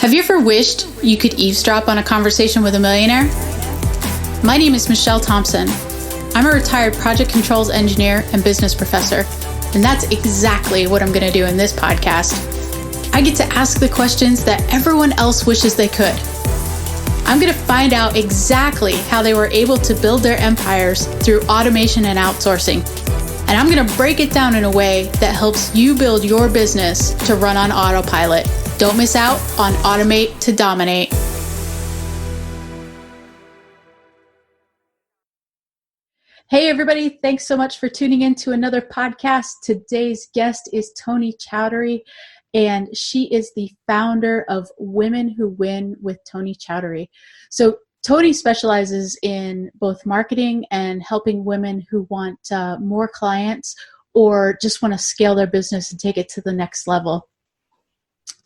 Have you ever wished you could eavesdrop on a conversation with a millionaire? My name is Michelle Thompson. I'm a retired project controls engineer and business professor, and that's exactly what I'm going to do in this podcast. I get to ask the questions that everyone else wishes they could. I'm going to find out exactly how they were able to build their empires through automation and outsourcing. And I'm going to break it down in a way that helps you build your business to run on autopilot. Don't miss out on Automate to Dominate. Hey, everybody. Thanks so much for tuning in to another podcast. Today's guest is Toni Chowdhury, and she is the founder of Women Who Win with Toni Chowdhury. So Toni specializes in both marketing and helping women who want more clients or just want to scale their business and take it to the next level.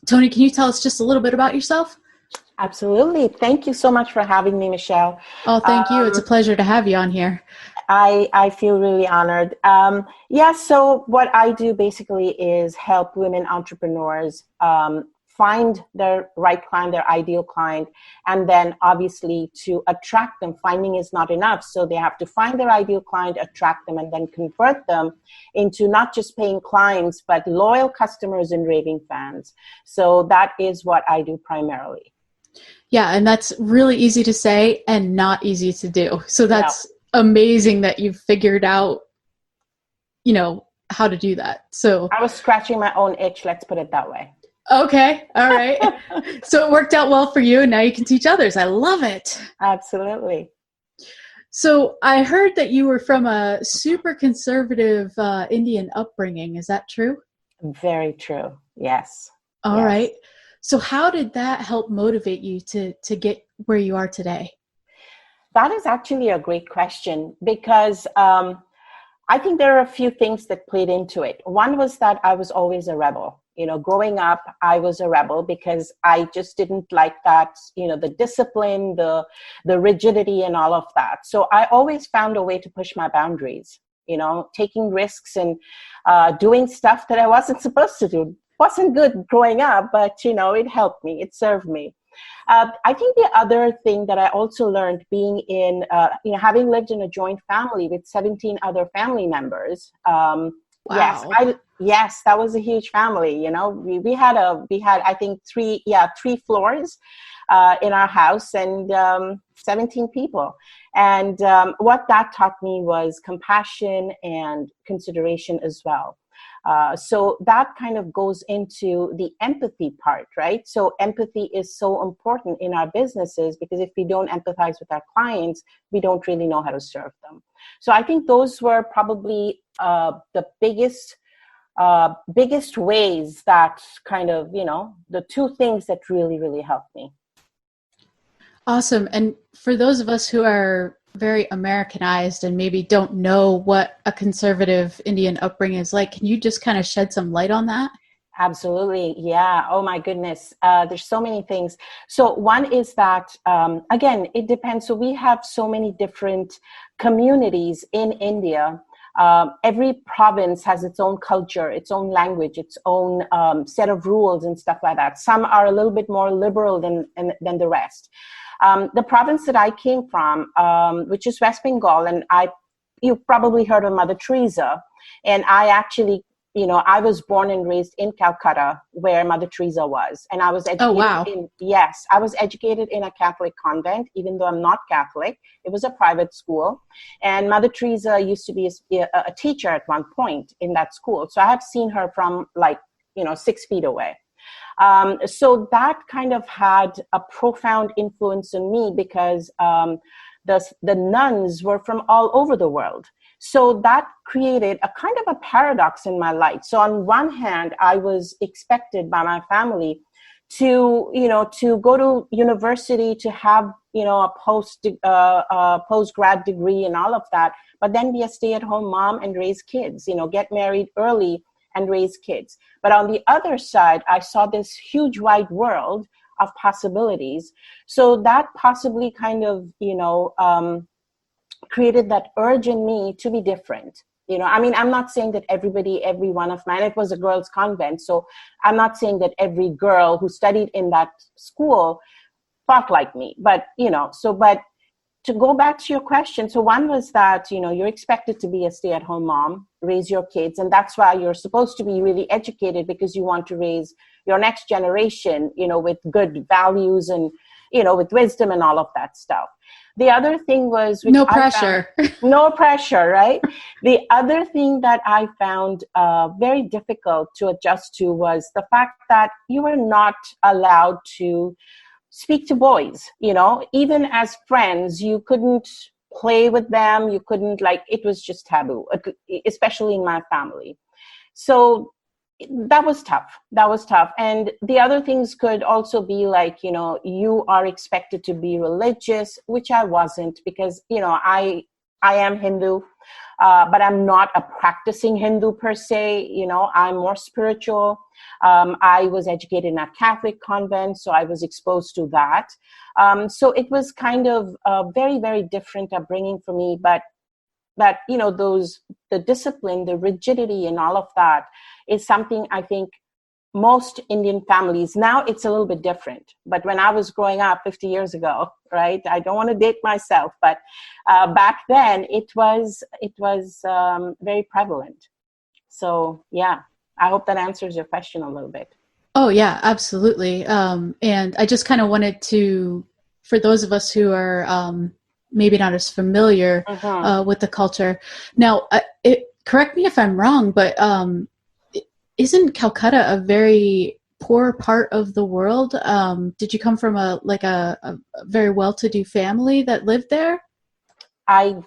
Toni, can you tell us just a little bit about yourself? Absolutely. Thank you so much for having me, Michelle. Oh, thank you. It's a pleasure to have you on here. I feel really honored. So what I do basically is help women entrepreneurs find their right client, their ideal client, and then obviously to attract them. Finding is not enough. So they have to find their ideal client, attract them, and then convert them into not just paying clients, but loyal customers and raving fans. So that is what I do primarily. Yeah, and that's really easy to say and not easy to do. So that's amazing that you've figured out, how to do that. So I was scratching my own itch, let's put it that way. Okay. All right. So it worked out well for you, and now you can teach others. I love it. Absolutely. So I heard that you were from a super conservative Indian upbringing. Is that true? Very true. Yes. All right. So how did that help motivate you to get where you are today? That is actually a great question because I think there are a few things that played into it. One was that I was always a rebel. Growing up, I was a rebel because I just didn't like that, the discipline, the rigidity and all of that. So I always found a way to push my boundaries, taking risks and doing stuff that I wasn't supposed to do. Wasn't good growing up, but, it helped me. It served me. I think the other thing that I also learned being in, having lived in a joint family with 17 other family members. Wow. Yes, that was a huge family. We had I think three floors in our house and 17 people. And what that taught me was compassion and consideration as well. So that kind of goes into the empathy part, right? So empathy is so important in our businesses because if we don't empathize with our clients, we don't really know how to serve them. So I think those were probably the biggest ways that kind of, the two things that really, really helped me. Awesome. And for those of us who are very Americanized and maybe don't know what a conservative Indian upbringing is like, can you just kind of shed some light on that? Absolutely. Yeah. Oh my goodness. There's so many things. So one is that, again, it depends. So we have so many different communities in India. Every province has its own culture, its own language, its own set of rules and stuff like that. Some are a little bit more liberal than the rest. The province that I came from, which is West Bengal, and you've probably heard of Mother Teresa. And I actually, I was born and raised in Calcutta where Mother Teresa was. And I was educated I was educated in a Catholic convent, even though I'm not Catholic. It was a private school. And Mother Teresa used to be a teacher at one point in that school. So I have seen her from 6 feet away. So that kind of had a profound influence on me because the nuns were from all over the world. So that created a kind of a paradox in my life. So on one hand, I was expected by my family to go to university, to have, a post-grad degree and all of that, but then be a stay-at-home mom and raise kids, get married early and raise kids. But on the other side, I saw this huge wide world of possibilities. So that possibly kind of, created that urge in me to be different, I mean, I'm not saying that every one of mine, it was a girls' convent. So I'm not saying that every girl who studied in that school thought like me, but, but to go back to your question. So one was that, you're expected to be a stay-at-home mom, raise your kids. And that's why you're supposed to be really educated, because you want to raise your next generation, with good values and, with wisdom and all of that stuff. The other thing was... No pressure. No pressure, right? The other thing that I found very difficult to adjust to was the fact that you were not allowed to speak to boys, even as friends. You couldn't play with them. You couldn't, it was just taboo, especially in my family. So that was tough. And the other things could also be you are expected to be religious, which I wasn't, because, I am Hindu, but I'm not a practicing Hindu per se. I'm more spiritual. I was educated in a Catholic convent, so I was exposed to that. So it was kind of a very, very different upbringing for me. But the discipline, the rigidity and all of that is something I think most Indian families, now it's a little bit different. But when I was growing up 50 years ago, right, I don't want to date myself, but back then it was very prevalent. So, yeah, I hope that answers your question a little bit. Oh, yeah, absolutely. And I just kind of wanted to, for those of us who are maybe not as familiar with the culture. Now, correct me if I'm wrong, but isn't Calcutta a very poor part of the world? Did you come from a very well-to-do family that lived there? I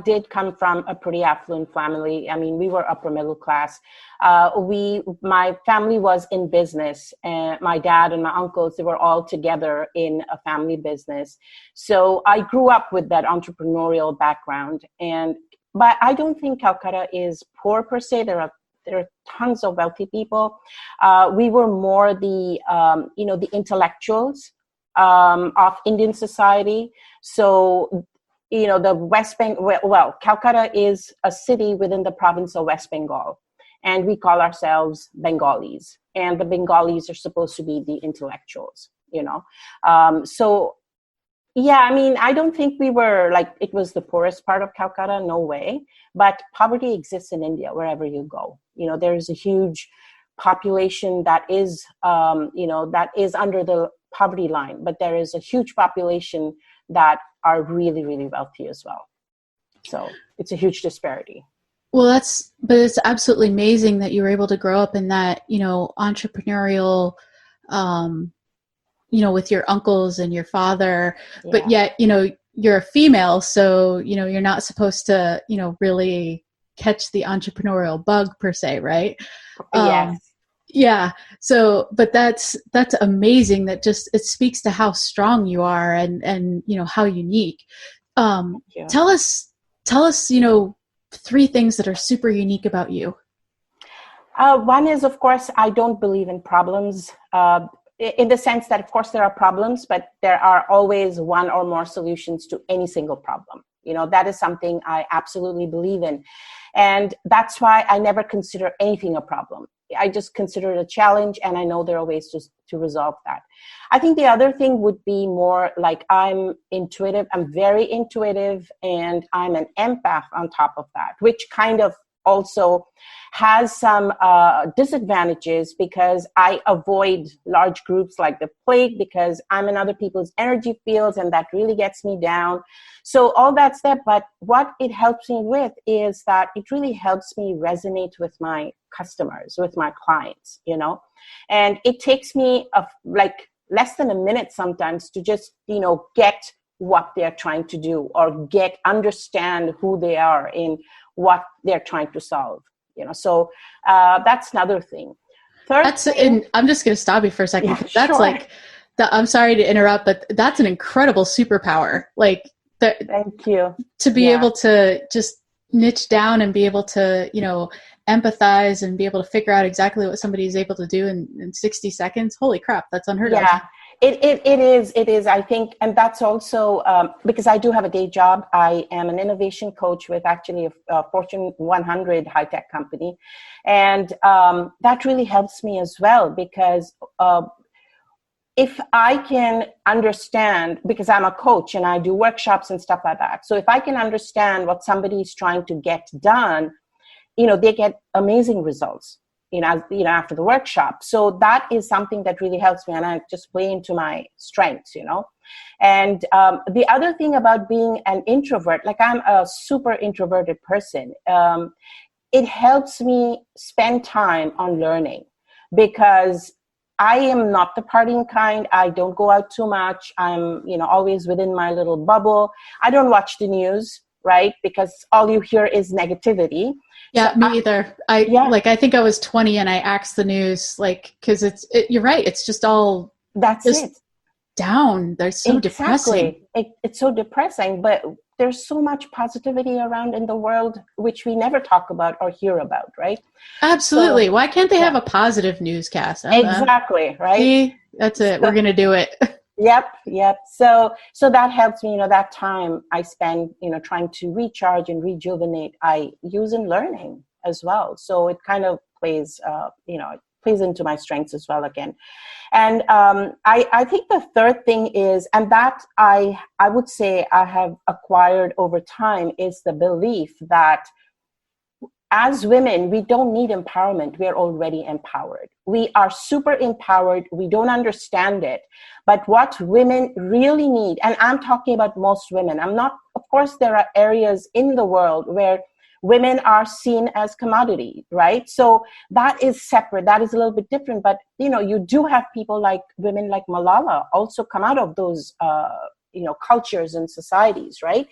did come from a pretty affluent family. I mean, we were upper middle class. My family was in business, and my dad and my uncles, they were all together in a family business. So I grew up with that entrepreneurial background. But I don't think Calcutta is poor per se. There are tons of wealthy people. We were more the intellectuals of Indian society. So, the West Bengal, Calcutta is a city within the province of West Bengal, and we call ourselves Bengalis, and the Bengalis are supposed to be the intellectuals, So, yeah, I mean, I don't think we were it was the poorest part of Calcutta, no way, but poverty exists in India wherever you go. There's a huge population that is, that is under the poverty line, but there is a huge population that are really, really wealthy as well. So it's a huge disparity. Well, but it's absolutely amazing that you were able to grow up in that, entrepreneurial, with your uncles and your father, but yet, you're a female. So, you're not supposed to, really catch the entrepreneurial bug per se, right? Yes. Yeah. So, but that's amazing. That it speaks to how strong you are and how unique. Tell us, 3 things that are super unique about you. One is, of course, I don't believe in problems, in the sense that, of course, there are problems, but there are always one or more solutions to any single problem. That is something I absolutely believe in. And that's why I never consider anything a problem. I just consider it a challenge, and I know there are ways to resolve that. I think the other thing would be more I'm intuitive. I'm very intuitive, and I'm an empath on top of that, which kind of also has some disadvantages, because I avoid large groups like the plague, because I'm in other people's energy fields, and that really gets me down. So all that stuff, but what it helps me with is that it really helps me resonate with my customers, with my clients, and it takes me less than a minute sometimes to just, get what they're trying to do, or understand who they are in what they're trying to solve, so that's another thing. And I'm just going to stop you for a second. Yeah, that's sure. I'm sorry to interrupt, but that's an incredible superpower. Thank you. To be able to just niche down and be able to, empathize and be able to figure out exactly what somebody is able to do in 60 seconds. Holy crap, that's unheard of. Yeah, It is, I think, and that's also because I do have a day job. I am an innovation coach with actually a Fortune 100 high-tech company. And that really helps me as well, because if I can understand, because I'm a coach and I do workshops and stuff like that. So if I can understand what somebody is trying to get done, they get amazing results, after the workshop. So that is something that really helps me, and I just play into my strengths, And the other thing about being an introvert, like I'm a super introverted person, it helps me spend time on learning, because I am not the partying kind. I don't go out too much. I'm, always within my little bubble. I don't watch the news, right? Because all you hear is negativity. Yeah, so me either. I think I was 20 and I axed the news, because you're right. It's just all it. Down. They're so depressing. It's so depressing, but there's so much positivity around in the world, which we never talk about or hear about, right? Absolutely. So, why can't they have a positive newscast? Exactly, right? See, that's it. We're going to do it. Yep. So that helps me, that time I spend, trying to recharge and rejuvenate, I use in learning as well. So it kind of plays, it plays into my strengths as well again. And I think the third thing is, and that I would say I have acquired over time, is the belief that as women, we don't need empowerment. We are already empowered. We are super empowered. We don't understand it. But what women really need, and I'm talking about most women, of course, there are areas in the world where women are seen as commodity, right? So that is separate. That is a little bit different. But, you do have people like women like Malala also come out of those, cultures and societies, right?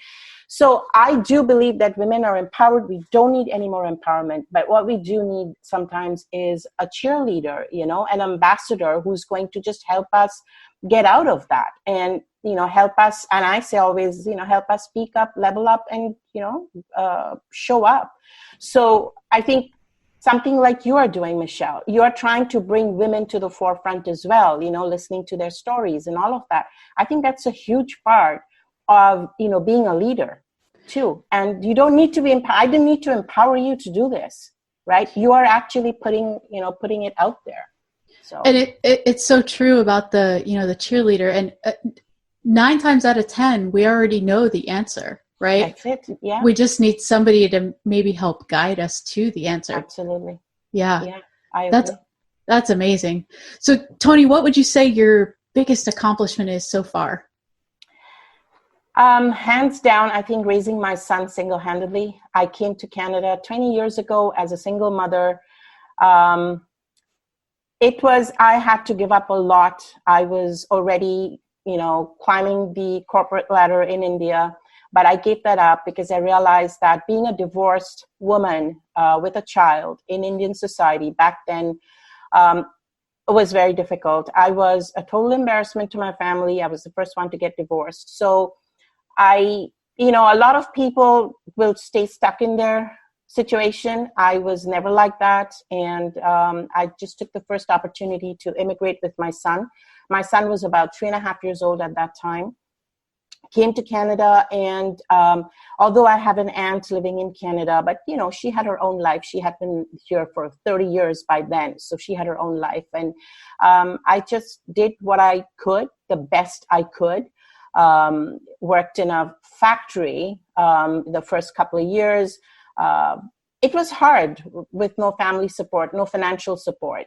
So I do believe that women are empowered. We don't need any more empowerment. But what we do need sometimes is a cheerleader, an ambassador who's going to just help us get out of that and, help us. And I say always, help us speak up, level up, and, show up. So I think something like you are doing, Michelle, you are trying to bring women to the forefront as well, listening to their stories and all of that. I think that's a huge part of, being a leader too. And you don't need to be I didn't need to empower you to do this, right? You are actually putting it out there. So, and it's so true about the cheerleader, and 9 times out of 10, we already know the answer, right? That's it. Yeah. We just need somebody to maybe help guide us to the answer. Absolutely. Yeah. I agree. That's amazing. So Toni, what would you say your biggest accomplishment is so far? Hands down, I think raising my son single-handedly. I came to Canada 20 years ago as a single mother. I had to give up a lot. I was already, climbing the corporate ladder in India, but I gave that up because I realized that being a divorced woman with a child in Indian society back then was very difficult. I was a total embarrassment to my family. I was the first one to get divorced. So a lot of people will stay stuck in their situation. I was never like that. And I just took the first opportunity to immigrate with my son. My son was about 3.5 years old at that time. Came to Canada, and although I have an aunt living in Canada, but she had her own life. She had been here for 30 years by then, so she had her own life. And I just did what I could, the best I could. Worked in a factory the first couple of years. It was hard with no family support, no financial support.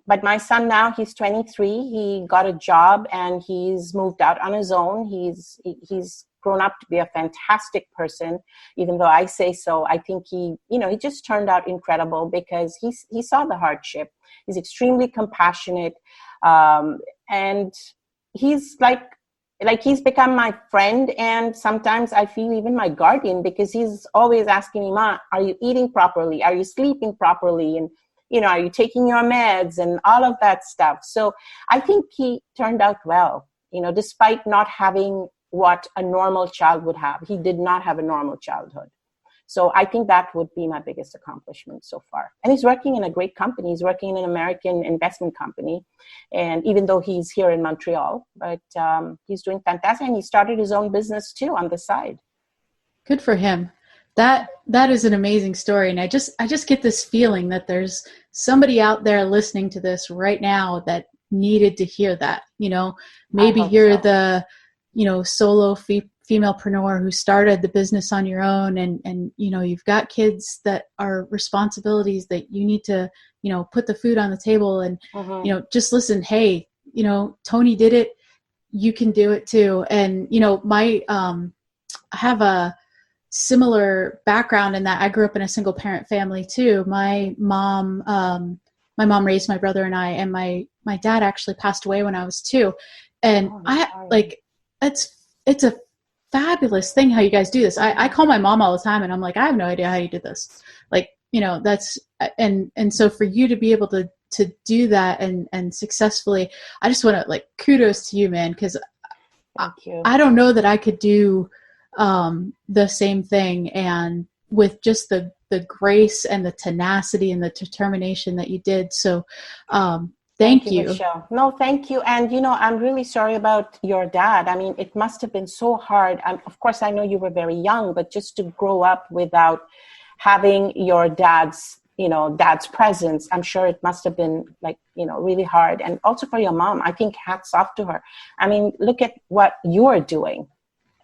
But my son now, he's 23. He got a job and he's moved out on his own. He's grown up to be a fantastic person, even though I say so. I think he just turned out incredible because he saw the hardship. He's extremely compassionate, and he's like he's become my friend, and sometimes I feel even my guardian, because he's always asking me, "Ma, are you eating properly? Are you sleeping properly? And are you taking your meds?" and all of that stuff. So I think he turned out well, despite not having what a normal child would have. He did not have a normal childhood. So I think that would be my biggest accomplishment so far. And he's working in a great company. He's working in an American investment company. And even though he's here in Montreal, but he's doing fantastic. And he started his own business too on the side. Good for him. That is an amazing story. And I just get this feeling that there's somebody out there listening to this right now that needed to hear that, maybe you're the, solo femalepreneur who started the business on your own, and you've got kids that are responsibilities that you need to, put the food on the table, and, just listen, hey, Toni did it. You can do it too. And, I have a similar background in that I grew up in a single parent family too. My mom raised my brother and I, and my dad actually passed away when I was 2. And it's a fabulous thing how you guys do this. I call my mom all the time and I'm like, I have no idea how you did this. That's, and so for you to be able to do that and successfully, I just want to kudos to you, man. 'Cause I don't know that I could do the same thing, and with just the grace and the tenacity and the determination that you did. So thank you, Michelle. No, thank you. And I'm really sorry about your dad. I mean, it must have been so hard. Of course, I know you were very young, but just to grow up without having your dad's presence, I'm sure it must have been really hard. And also for your mom, I think hats off to her. I mean, look at what you're doing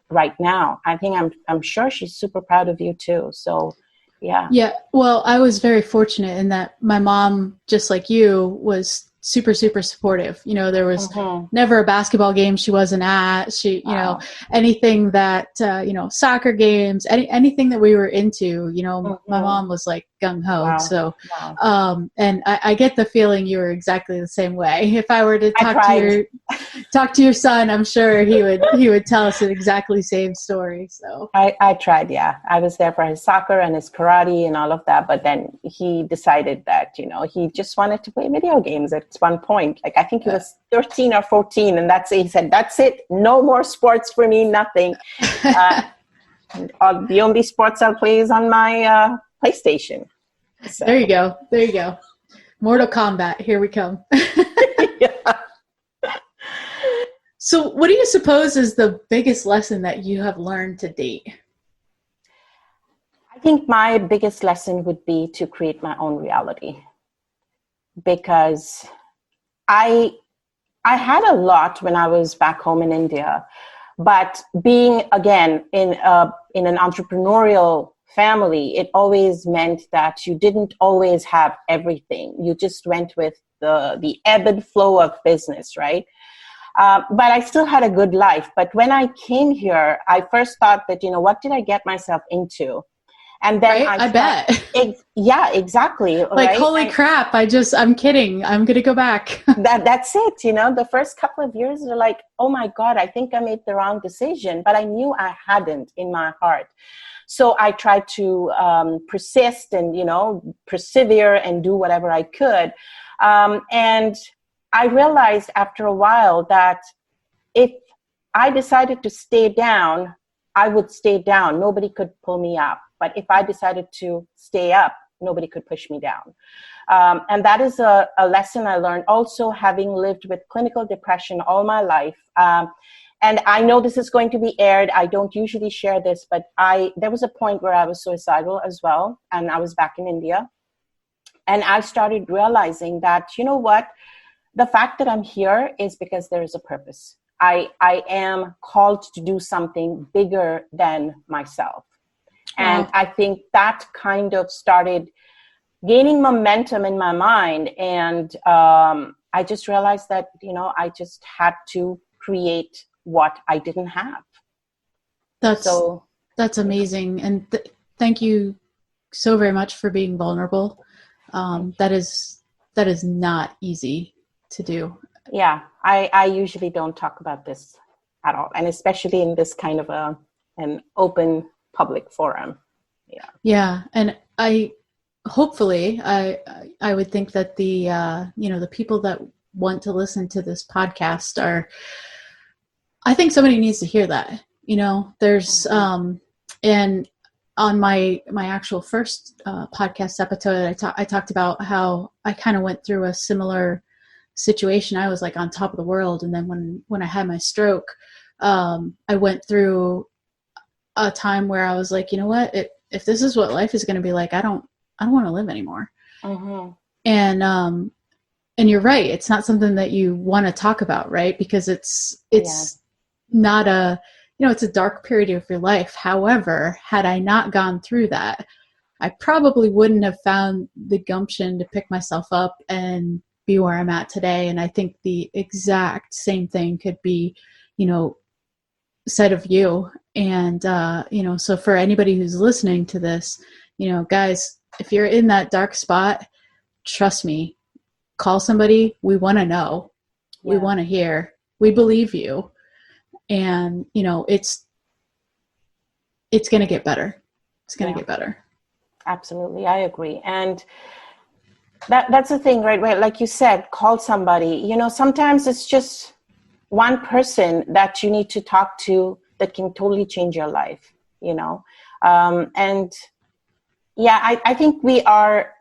right now. I think I'm sure she's super proud of you too. So yeah. Well, I was very fortunate in that my mom, just like you, was super, super supportive. There was never a basketball game she wasn't at. She, anything that, soccer games, anything that we were into, my mom was gung ho. Wow. So, and I get the feeling you were exactly the same way. If I were to talk to your son, I'm sure he would tell us an exactly same story. So I tried. Yeah. I was there for his soccer and his karate and all of that. But then he decided that, he just wanted to play video games at one point. I think he was 13 or 14. And he said, that's it. No more sports for me. Nothing. The only sports I'll play is on my PlayStation. So. There you go. Mortal Kombat. Here we come. Yeah. So what do you suppose is the biggest lesson that you have learned to date? I think my biggest lesson would be to create my own reality, because I had a lot when I was back home in India, but being again in an entrepreneurial family, it always meant that you didn't always have everything. You just went with the ebb and flow of business, right? But I still had a good life. But when I came here, I first thought that, what did I get myself into? And then right? I bet. Yeah, exactly. Right? Holy crap. I'm kidding. I'm going to go back. That's it. The first couple of years are like, oh my God, I think I made the wrong decision, but I knew I hadn't in my heart. So I tried to persist and, persevere and do whatever I could. And I realized after a while that if I decided to stay down, I would stay down. Nobody could pull me up. But if I decided to stay up, nobody could push me down. And that is a lesson I learned also, having lived with clinical depression all my life. And I know this is going to be aired. I don't usually share this, but there was a point where I was suicidal as well. And I was back in India. And I started realizing that, what? The fact that I'm here is because there is a purpose. I am called to do something bigger than myself. And I think that kind of started gaining momentum in my mind. And I just realized that, I just had to create what I didn't have. That's amazing. And thank you so very much for being vulnerable. That is not easy to do. Yeah. I usually don't talk about this at all. And especially in this kind of an open public forum. Yeah. And hopefully I would think that the people that want to listen to this podcast I think somebody needs to hear that, there's, and on my actual first podcast episode, I talked about how I kind of went through a similar situation. I was like on top of the world. And then when I had my stroke, I went through a time where I was like, you know what, if this is what life is going to be like, I don't want to live anymore. Mm-hmm. And you're right. It's not something that you want to talk about, right? Because it's not it's a dark period of your life. However, had I not gone through that, I probably wouldn't have found the gumption to pick myself up and be where I'm at today. And I think the exact same thing could be, said of you. And, so for anybody who's listening to this, guys, if you're in that dark spot, trust me, call somebody. We want to know. Yeah. We want to hear. We believe you. And, it's going to get better. It's going to get better. Absolutely. I agree. And that's the thing, right? Like you said, call somebody. Sometimes it's just one person that you need to talk to that can totally change your life, I think we are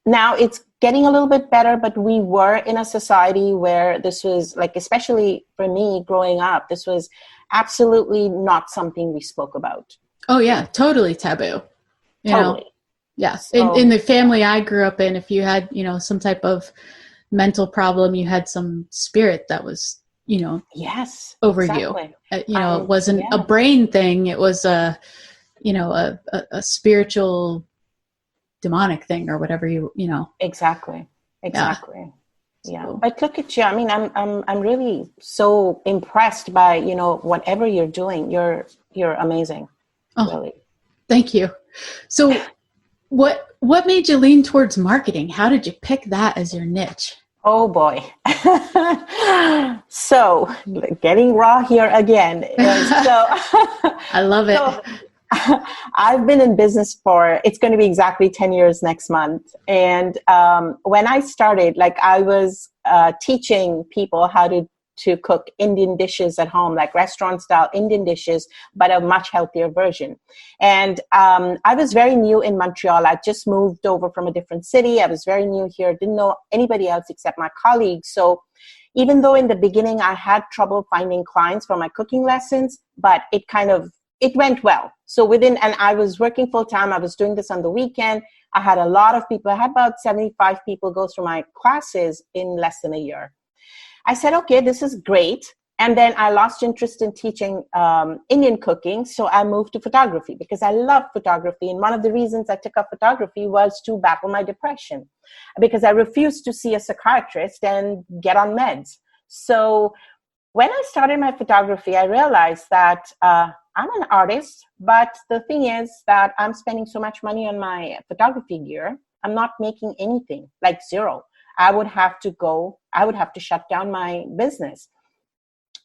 now, it's getting a little bit better, but we were in a society where this was like, especially for me growing up, this was absolutely not something we spoke about. Oh yeah. Totally taboo. Totally. Yes. In the family I grew up in, if you had, some type of mental problem, you had some spirit that was, yes, over exactly. you. It wasn't a brain thing. It was a spiritual demonic thing or whatever Exactly. Yeah. So. But look at you. I mean, I'm really so impressed by, whatever you're doing. You're amazing. Oh, really. Thank you. So what made you lean towards marketing? How did you pick that as your niche? Oh boy. So getting raw here again. I love it. I've been in business it's going to be exactly 10 years next month. And when I started, I was teaching people how to cook Indian dishes at home, like restaurant style Indian dishes, but a much healthier version. And I was very new in Montreal. I just moved over from a different city. I was very new here, didn't know anybody else except my colleagues. So even though in the beginning I had trouble finding clients for my cooking lessons, but it went well. So and I was working full time. I was doing this on the weekend. I had a lot of people. I had about 75 people go through my classes in less than a year. I said, okay, this is great. And then I lost interest in teaching Indian cooking. So I moved to photography because I love photography. And one of the reasons I took up photography was to battle my depression because I refused to see a psychiatrist and get on meds. So when I started my photography, I realized that I'm an artist, but the thing is that I'm spending so much money on my photography gear. I'm not making anything, like zero. I would have to shut down my business.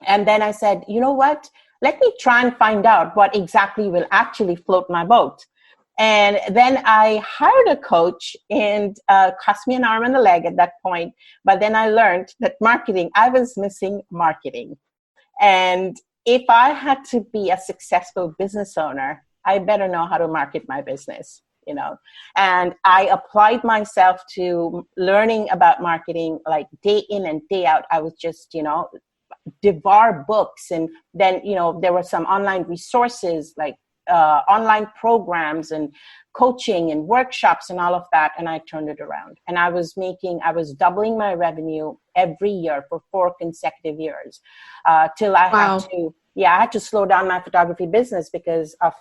And then I said, you know what? Let me try and find out what exactly will actually float my boat. And then I hired a coach and cost me an arm and a leg at that point. But then I learned that I was missing marketing. And if I had to be a successful business owner, I better know how to market my business. And I applied myself to learning about marketing like day in and day out. I was just, devour books. And then, there were some online resources like online programs and coaching and workshops and all of that. And I turned it around and I was doubling my revenue every year for 4 consecutive years till I had to slow down my photography business because of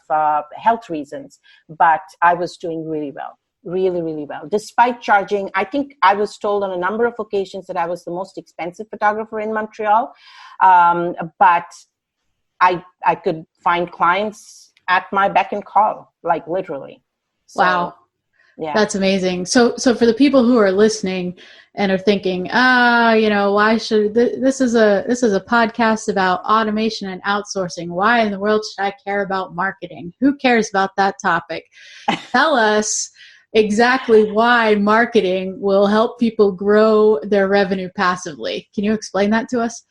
health reasons. But I was doing really well, really, really well. Despite charging, I think I was told on a number of occasions that I was the most expensive photographer in Montreal. But I could find clients at my beck and call, like literally. So, wow. Yeah. That's amazing. So for the people who are listening and are thinking, why should this is a podcast about automation and outsourcing. Why in the world should I care about marketing? Who cares about that topic? Tell us exactly why marketing will help people grow their revenue passively. Can you explain that to us?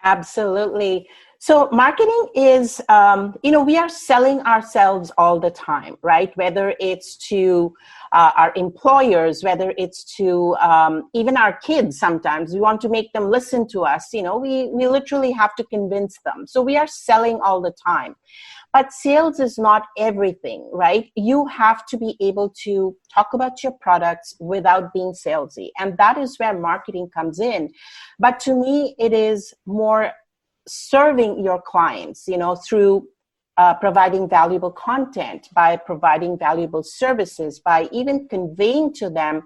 Absolutely. So marketing is, we are selling ourselves all the time, right? Whether it's to our employers, whether it's to even our kids. Sometimes we want to make them listen to us. We literally have to convince them. So we are selling all the time. But sales is not everything, right? You have to be able to talk about your products without being salesy. And that is where marketing comes in. But to me, it is more serving your clients, through providing valuable content, by providing valuable services, by even conveying to them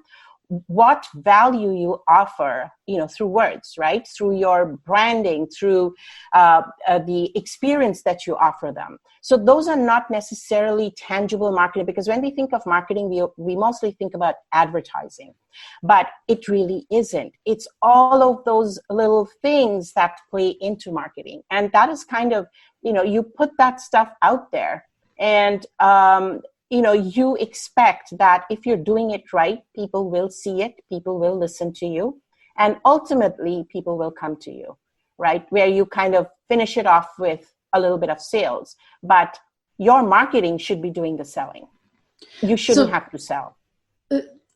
what value you offer, through words, right? Through your branding, through the experience that you offer them. So those are not necessarily tangible marketing, because when we think of marketing, we mostly think about advertising, but it really isn't. It's all of those little things that play into marketing. And that is kind of, you put that stuff out there, and you expect that if you're doing it right, people will see it, people will listen to you, and ultimately people will come to you, right? Where you kind of finish it off with a little bit of sales, but your marketing should be doing the selling. You shouldn't have to sell.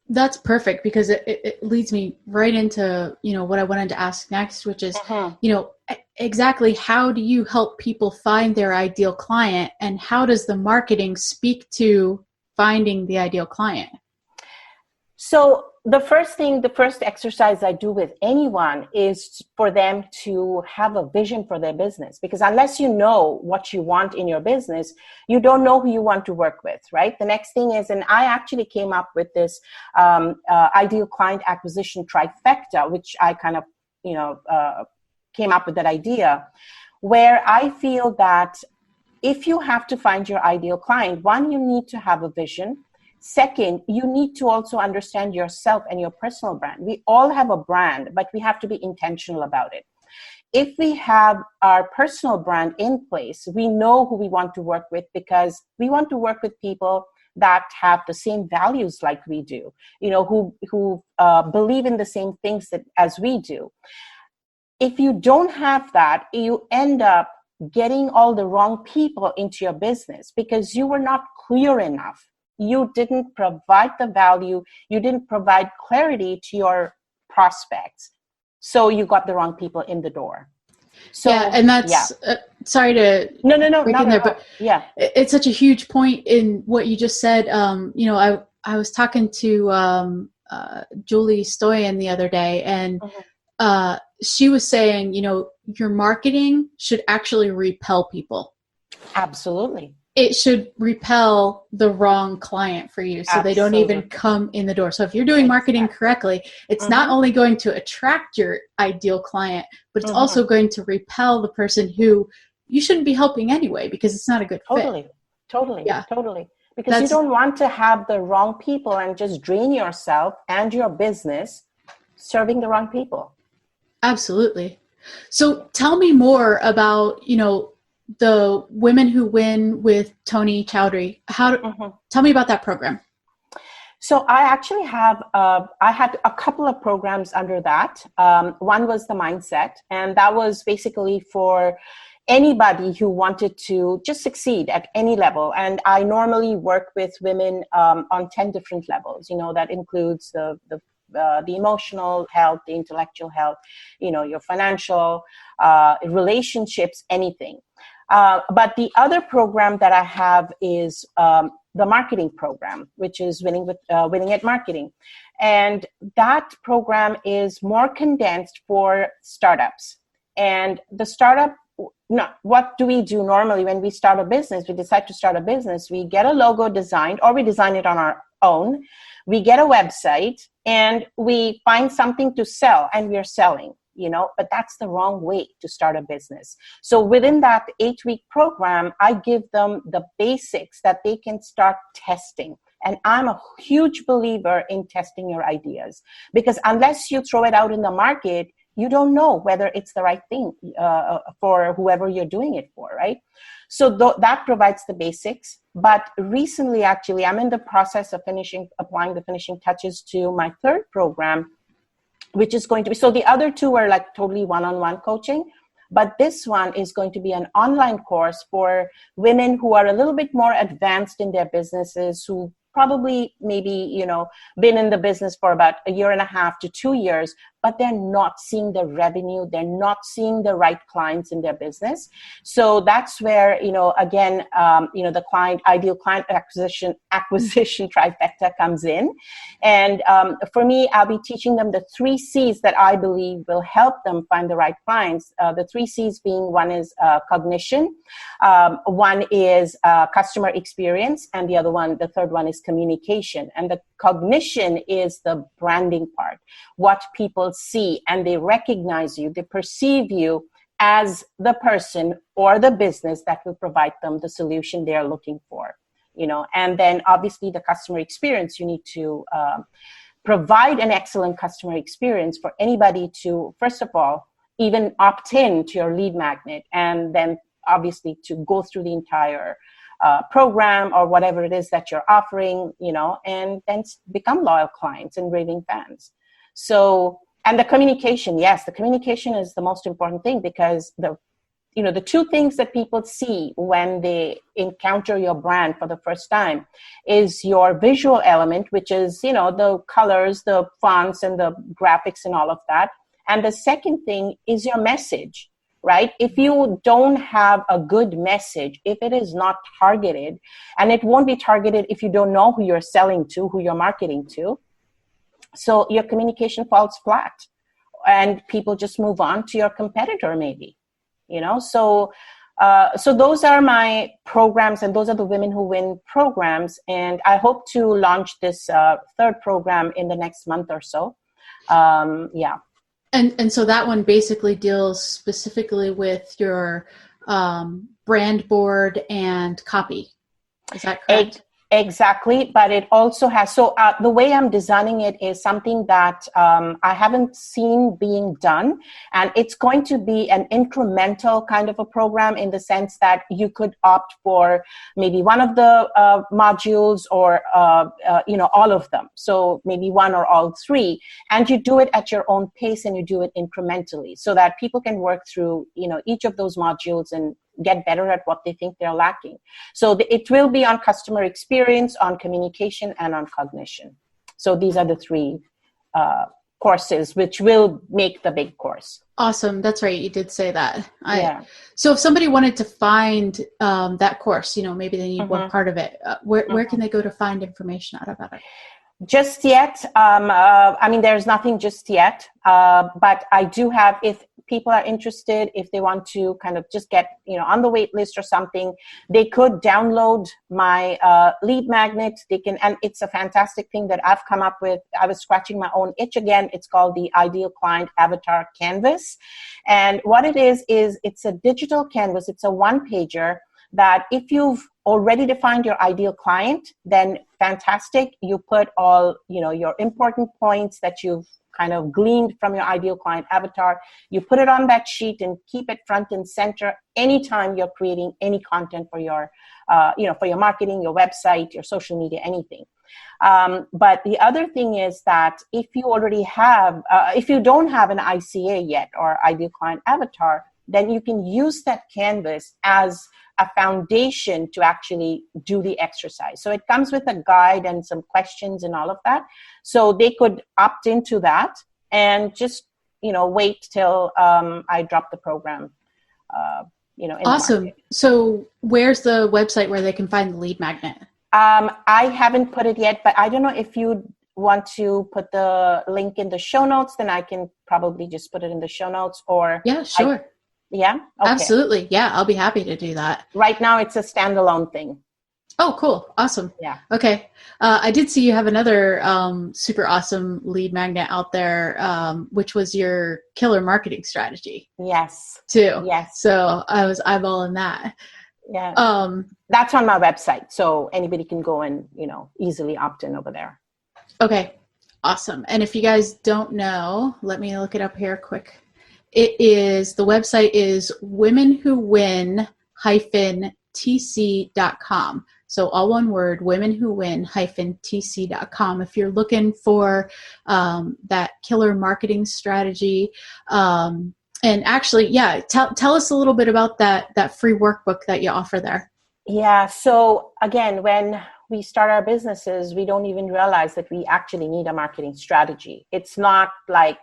That's perfect, because it leads me right into, what I wanted to ask next, which is, exactly how do you help people find their ideal client, and how does the marketing speak to finding the ideal client? So the first exercise I do with anyone is for them to have a vision for their business, because unless you know what you want in your business, you don't know who you want to work with, right? The next thing is, and I actually came up with this ideal client acquisition trifecta, which I kind of, came up with that idea, where I feel that if you have to find your ideal client, one, you need to have a vision. Second, you need to also understand yourself and your personal brand. We all have a brand, but we have to be intentional about it. If we have our personal brand in place, we know who we want to work with, because we want to work with people that have the same values like we do, who believe in the same things as we do. If you don't have that, you end up getting all the wrong people into your business because you were not clear enough. You didn't provide the value. You didn't provide clarity to your prospects. So you got the wrong people in the door. So, yeah, and that's, sorry to no, break in there, but it's such a huge point in what you just said. I was talking to Julie Stoyan the other day, and she was saying, your marketing should actually repel people. Absolutely. It should repel the wrong client for you, so they don't even come in the door. So if you're doing marketing correctly, it's not only going to attract your ideal client, but it's also going to repel the person who you shouldn't be helping anyway, because it's not a good fit. Totally. Because you don't want to have the wrong people and just drain yourself and your business serving the wrong people. Absolutely. So tell me more about, the Women Who Win with Toni Chowdhury. Tell me about that program. So I actually have, I had a couple of programs under that. One was the mindset, and that was basically for anybody who wanted to just succeed at any level. And I normally work with women on 10 different levels. That includes the emotional health, the intellectual health, your financial relationships, anything. But the other program that I have is the marketing program, which is Winning at Marketing. And that program is more condensed for startups. And the startup, what do we do normally when we start a business? We decide to start a business. We get a logo designed, or we design it on our own. We get a website, and we find something to sell, and we're selling. But that's the wrong way to start a business. So within that 8-week program, I give them the basics that they can start testing. And I'm a huge believer in testing your ideas, because unless you throw it out in the market, you don't know whether it's the right thing for whoever you're doing it for, right? So that provides the basics. But recently, actually, I'm in the process of applying the finishing touches to my third program, which is going to be, so the other two are like totally one-on-one coaching. But this one is going to be an online course for women who are a little bit more advanced in their businesses, who probably maybe, been in the business for about 1.5 to 2 years, but they're not seeing the revenue. They're not seeing the right clients in their business. So that's where, again, the ideal client acquisition trifecta comes in. And for me, I'll be teaching them the 3 C's that I believe will help them find the right clients. The 3 C's being, one is cognition, one is customer experience, and the third one is communication. And the cognition is the branding part, what people see, and they recognize you, they perceive you as the person or the business that will provide them the solution they're looking for. And then obviously the customer experience, you need to provide an excellent customer experience for anybody to, first of all, even opt in to your lead magnet, and then obviously to go through the entire program or whatever it is that you're offering, and then become loyal clients and raving fans. So, and the communication, yes, the communication is the most important thing, because the 2 things that people see when they encounter your brand for the first time is your visual element, which is, the colors, the fonts, and the graphics and all of that. And the second thing is your message, right? If you don't have a good message, if it is not targeted, and it won't be targeted if you don't know who you're selling to, who you're marketing to, so your communication falls flat and people just move on to your competitor maybe, So those are my programs, and those are the Women Who Win programs. And I hope to launch this 3rd program in the next month or so. Yeah. And so that one basically deals specifically with your brand board and copy. Is that correct? Exactly. But it also has, the way I'm designing it is something that I haven't seen being done. And it's going to be an incremental kind of a program, in the sense that you could opt for maybe one of the modules, or, all of them. So maybe one or all 3, and you do it at your own pace, and you do it incrementally, so that people can work through, each of those modules and get better at what they think they're lacking. So it will be on customer experience, on communication, and on cognition. So these are the 3 courses, which will make the big course. Awesome. That's right. You did say that. So if somebody wanted to find that course, maybe they need one part of it, where can they go to find information out about it? Just yet. There's nothing just yet. But I do have, if people are interested, if they want to kind of just get, on the wait list or something, they could download my lead magnet. They can, and it's a fantastic thing that I've come up with. I was scratching my own itch again. It's called the Ideal Client Avatar Canvas. And what it is it's a digital canvas. It's a 1-pager that if you've already defined your ideal client, then fantastic. You put all, your important points that you've kind of gleaned from your ideal client avatar. You put it on that sheet and keep it front and center anytime you're creating any content for your, for your marketing, your website, your social media, anything. But the other thing is that if you already have, if you don't have an ICA yet, or ideal client avatar, then you can use that canvas as a foundation to actually do the exercise. So it comes with a guide and some questions and all of that. So they could opt into that and just, wait till I drop the program. Awesome. So where's the website where they can find the lead magnet? I haven't put it yet, but I don't know if you want to put the link in the show notes, then I can probably just put it in the show notes, or yeah, sure. Yeah. Okay. Absolutely. Yeah. I'll be happy to do that. Right now it's a standalone thing. Oh, cool. Awesome. Yeah. Okay. I did see you have another super awesome lead magnet out there, which was your killer marketing strategy. Yes. Too. Yes. So I was eyeballing that. Yeah. That's on my website. So anybody can go and, easily opt in over there. Okay. Awesome. And if you guys don't know, let me look it up here quick. The website is womenwhowin-tc.com. So all one word, womenwhowin-tc.com. If you're looking for that killer marketing strategy, and And actually, yeah, tell us a little bit about that free workbook that you offer there. Yeah. So again, when we start our businesses, we don't even realize that we actually need a marketing strategy. It's not like,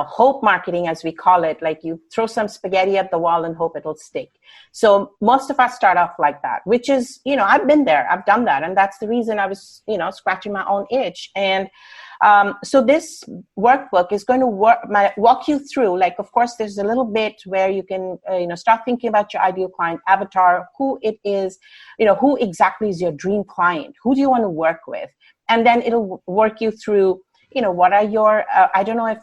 hope marketing, as we call it, like you throw some spaghetti at the wall and hope it'll stick. So most of us start off like that, which is, I've been there, I've done that. And that's the reason I was, scratching my own itch. And so this workbook is going to walk you through, like, of course, there's a little bit where you can, start thinking about your ideal client avatar, who it is, who exactly is your dream client, who do you want to work with? And then it'll work you through, what are your, I don't know if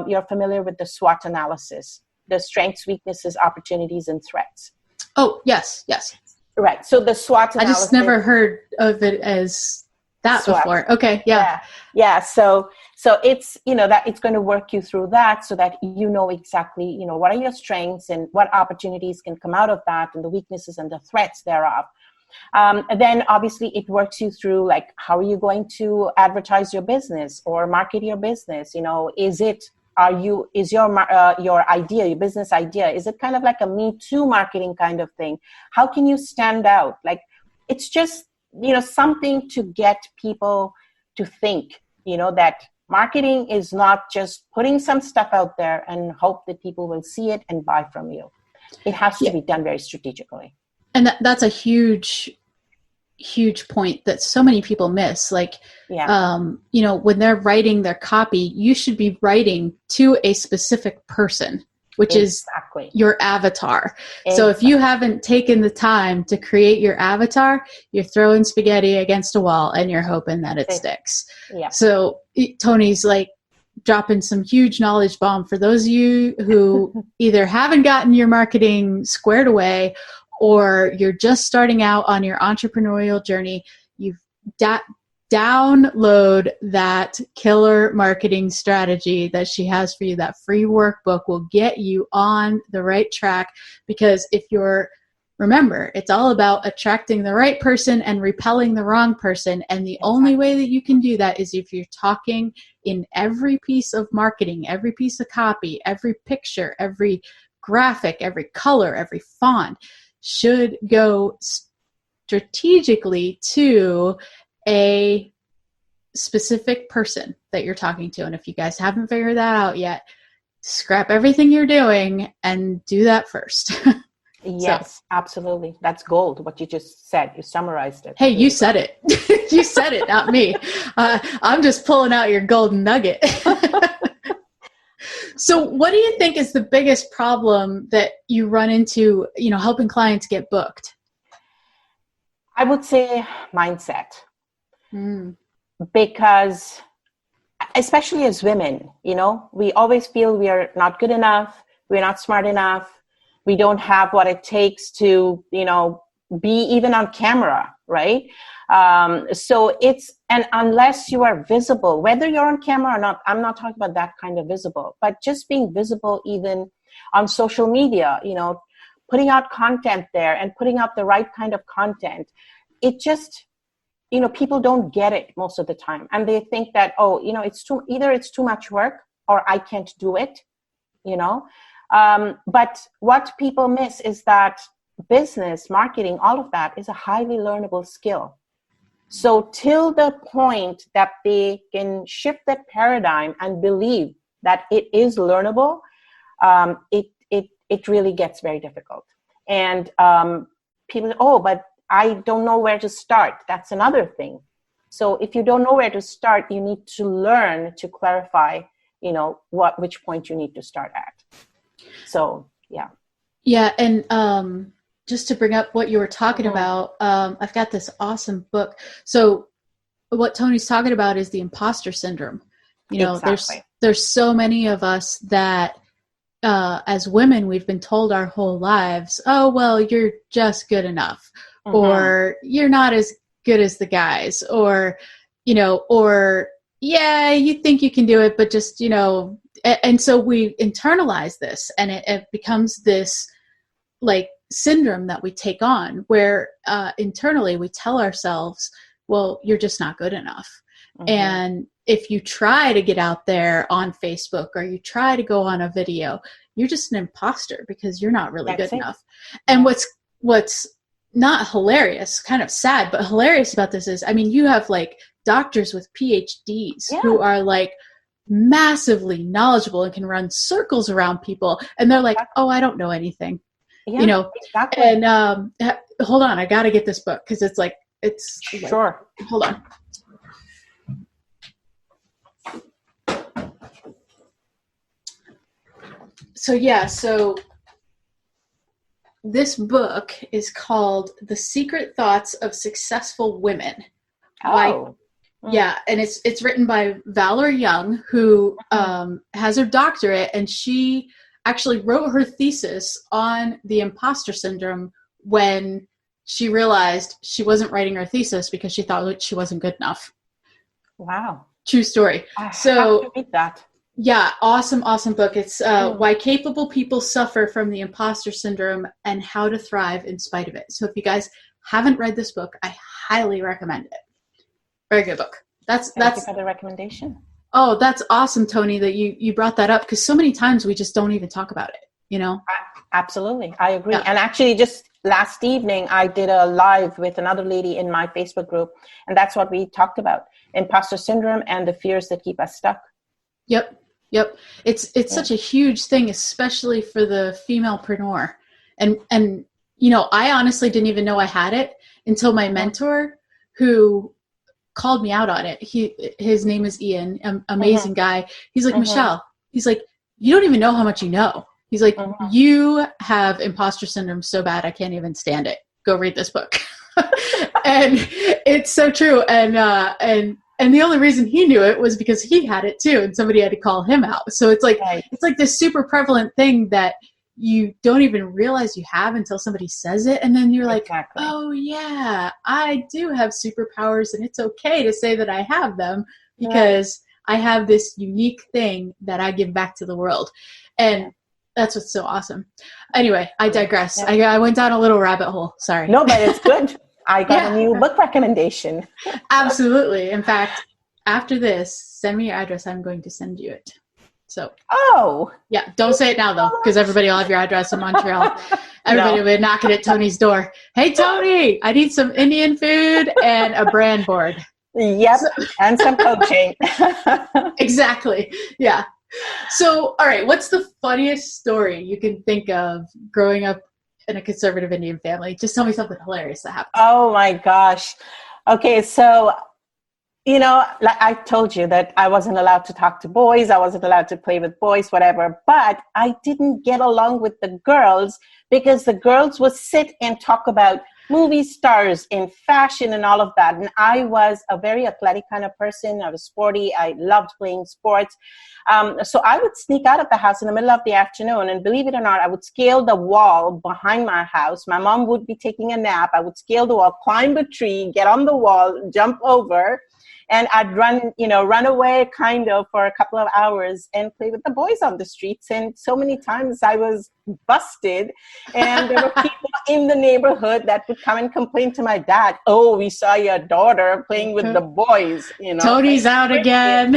you're familiar with the SWOT analysis, the strengths, weaknesses, opportunities, and threats. Oh, yes. Right. So the SWOT analysis. I just never heard of it as that SWOT before. Okay. Yeah. So it's, that it's going to work you through that so that you know exactly, what are your strengths and what opportunities can come out of that and the weaknesses and the threats thereof. And then obviously it works you through, like, how are you going to advertise your business or market your business? Is your idea, your business idea, is it kind of like a Me Too marketing kind of thing? How can you stand out? Like, it's just, something to get people to think, that marketing is not just putting some stuff out there and hope that people will see it and buy from you. It has to be done very strategically. And that's a huge point that so many people miss. Like, when they're writing their copy, you should be writing to a specific person, which is your avatar. Exactly. So if you haven't taken the time to create your avatar, you're throwing spaghetti against a wall and you're hoping that it sticks. Yeah. So Toni's like dropping some huge knowledge bomb for those of you who either haven't gotten your marketing squared away or you're just starting out on your entrepreneurial journey. You've download that killer marketing strategy that she has for you. That free workbook will get you on the right track, because remember, it's all about attracting the right person and repelling the wrong person. And the only way that you can do that is if you're talking in every piece of marketing, every piece of copy, every picture, every graphic, every color, every font should go strategically to a specific person that you're talking to. And if you guys haven't figured that out yet, scrap everything you're doing and do that first. Yes, absolutely. That's gold. What you just said, you summarized it. Hey, you said it. You said it, not me. I'm just pulling out your golden nugget. So what do you think is the biggest problem that you run into, helping clients get booked? I would say mindset. Because especially as women, we always feel we are not good enough. We're not smart enough. We don't have what it takes to, be even on camera, right? And unless you are visible, whether you're on camera or not, I'm not talking about that kind of visible, but just being visible even on social media, putting out content there and putting out the right kind of content. It just, people don't get it most of the time. And they think that, it's too much work or I can't do it, But what people miss is that business, marketing, all of that is a highly learnable skill. So till the point that they can shift that paradigm and believe that it is learnable, it really gets very difficult. And people, but I don't know where to start. That's another thing. So if you don't know where to start, you need to learn to clarify, which point you need to start at. So, yeah. Yeah. And just to bring up what you were talking about, I've got this awesome book. So what Toni's talking about is the imposter syndrome. There's so many of us that as women, we've been told our whole lives, oh, well, you're just good enough. Or you're not as good as the guys, or yeah, you think you can do it, but just, and so we internalize this, and it becomes this like syndrome that we take on where internally we tell ourselves, well, you're just not good enough. And if you try to get out there on Facebook or you try to go on a video, you're just an imposter because you're not really That's good it. enough. And what's not hilarious, kind of sad, but hilarious about this is, I mean, you have like doctors with PhDs who are like massively knowledgeable and can run circles around people. And they're like, oh, I don't know anything, you know? Exactly. And hold on, I got to get this book because it's sure. Like, hold on. So this book is called The Secret Thoughts of Successful Women. Oh. Yeah, and it's written by Valerie Young, who has her doctorate, and she actually wrote her thesis on the imposter syndrome when she realized she wasn't writing her thesis because she thought she wasn't good enough. Wow. True story. I have to read that. Yeah, awesome book. It's Why Capable People Suffer from the Imposter Syndrome and How to Thrive in Spite of It. So if you guys haven't read this book, I highly recommend it. Very good book. Thank you for the recommendation. Oh, that's awesome, Toni, that you brought that up, because so many times we just don't even talk about it, you know? Absolutely. I agree. Yeah. And actually just last evening, I did a live with another lady in my Facebook group, and that's what we talked about. Imposter syndrome and the fears that keep us stuck. Yep. It's such a huge thing, especially for the female-preneur. And you know, I honestly didn't even know I had it until my mentor, who called me out on it. His name is Ian, amazing guy. He's like, Michelle, he's like, you don't even know how much you know. He's like, you have imposter syndrome so bad, I can't even stand it. Go read this book. And it's so true. And the only reason he knew it was because he had it too, and somebody had to call him out. So it's like it's like this super prevalent thing that you don't even realize you have until somebody says it, and then you're like, oh yeah, I do have superpowers, and it's okay to say that I have them because I have this unique thing that I give back to the world. And that's what's so awesome. Anyway, I digress. I went down a little rabbit hole. Sorry. No, but it's good. I got a new book recommendation. Absolutely. In fact, after this, send me your address. I'm going to send you it. So. Oh. Yeah. Don't say it now, though, because everybody will have your address in Montreal. Everybody will be knocking at Toni's door. Hey, Toni, I need some Indian food and a brand board. Yep. And some coaching. Exactly. Yeah. So, all right. What's the funniest story you can think of growing up in a conservative Indian family? Just tell me something hilarious that happened. Oh my gosh. Okay. So, you know, like I told you that I wasn't allowed to talk to boys. I wasn't allowed to play with boys, whatever, but I didn't get along with the girls because the girls would sit and talk about movie stars in fashion and all of that. And I was a very athletic kind of person. I was sporty. I loved playing sports. So I would sneak out of the house in the middle of the afternoon, and believe it or not, I would scale the wall behind my house. My mom would be taking a nap. I would scale the wall, climb a tree, get on the wall, jump over, and I'd run away kind of for a couple of hours and play with the boys on the streets. And so many times I was busted, and there were people in the neighborhood that would come and complain to my dad, oh, we saw your daughter playing with the boys. You know, Toni's out again.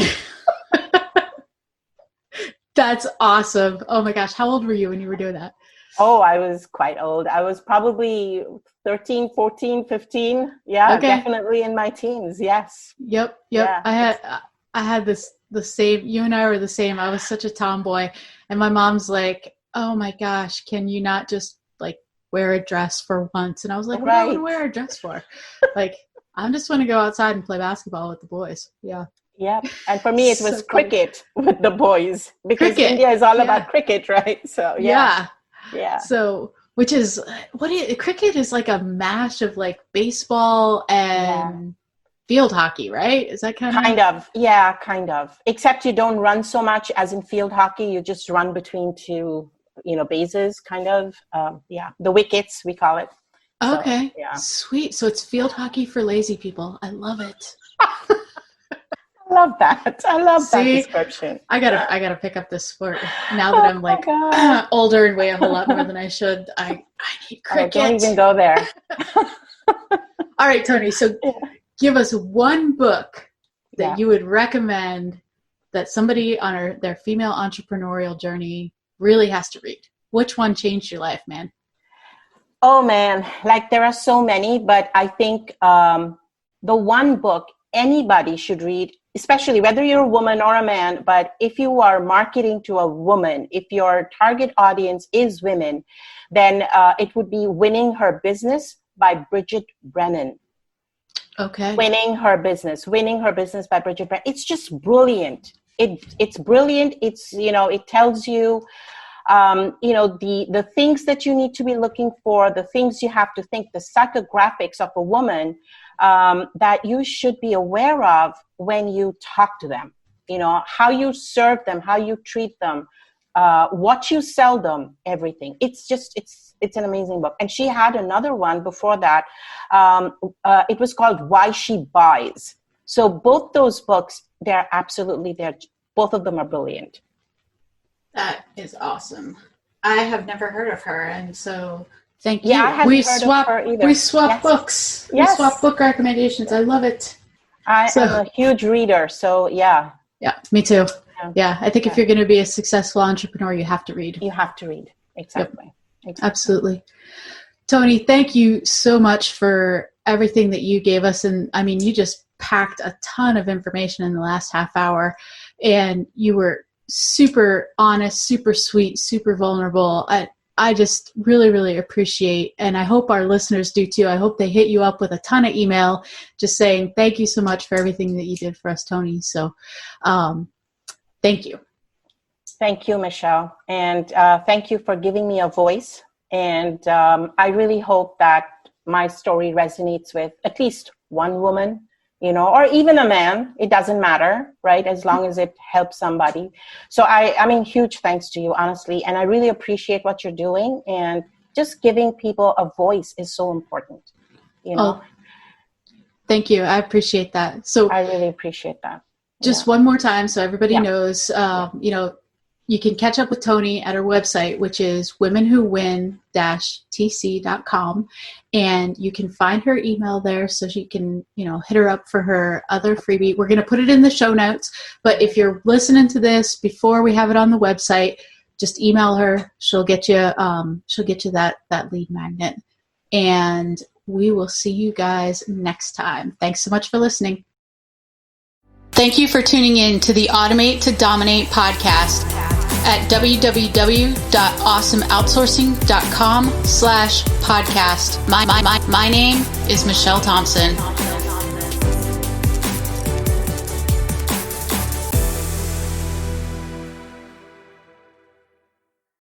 That's awesome. Oh my gosh. How old were you when you were doing that? Oh, I was quite old. I was probably 13, 14, 15. Yeah, definitely in my teens. Yes. Yep. Yeah. I had the same, you and I were the same. I was such a tomboy, and my mom's like, oh my gosh, can you not just like wear a dress for once? And I was like, what am I going to wear a dress for? Like, I just want to go outside and play basketball with the boys. Yeah. Yeah. And for me, it was cricket with the boys, because India is all about cricket, right? So, yeah. So, which is, cricket is like a mash of like baseball and field hockey, right? Is that kind of? Yeah, kind of. Except you don't run so much as in field hockey. You just run between two, bases, kind of. The wickets, we call it. Okay. So, sweet. So it's field hockey for lazy people. I love it. I love that. I love that description. I gotta pick up this sport now that I'm like older and weigh a whole lot more than I should. I need cricket. Oh, don't even go there. All right, Toni. So give us one book that you would recommend that somebody on their female entrepreneurial journey really has to read? Which one changed your life, man? Oh man, like there are so many, but I think the one book anybody should read, especially whether you're a woman or a man, but if you are marketing to a woman, if your target audience is women, then it would be Winning Her Business by Bridget Brinnan. Okay. Winning Her Business by Bridget Brinnan. It's just brilliant. It's brilliant. It's, it tells you, the things that you need to be looking for, the things you have to think, the psychographics of a woman that you should be aware of when you talk to them, how you serve them, how you treat them, what you sell them, everything. It's an amazing book. And she had another one before that. It was called Why She Buys. So both those books, they're absolutely there. Both of them are brilliant. That is awesome. I have never heard of her, and so thank you. Yeah, I haven't heard of her either. We swap Yes. books. Yes. We swap book recommendations. I love it. I am a huge reader, so yeah. Yeah, me too. Yeah, I think if you're going to be a successful entrepreneur, you have to read. You have to read. Exactly. Yep. Absolutely. Toni, thank you so much for everything that you gave us. And I mean, you just packed a ton of information in the last half hour, and you were super honest, super sweet, super vulnerable. I just really, really appreciate, and I hope our listeners do too. I hope they hit you up with a ton of email just saying, thank you so much for everything that you did for us, Toni. So thank you. Thank you, Michelle. And thank you for giving me a voice. And I really hope that my story resonates with at least one woman, or even a man. It doesn't matter, right? As long as it helps somebody. So I mean, huge thanks to you, honestly. And I really appreciate what you're doing. And just giving people a voice is so important, Oh, thank you. I appreciate that. So I really appreciate that. Just one more time so everybody knows, you can catch up with Toni at her website, which is womenwhowin-tc.com. And you can find her email there so she can, hit her up for her other freebie. We're going to put it in the show notes. But if you're listening to this before we have it on the website, just email her. She'll get you that lead magnet. And we will see you guys next time. Thanks so much for listening. Thank you for tuning in to the Automate to Dominate podcast at www.awesomeoutsourcing.com/podcast. My name is Michelle Thompson.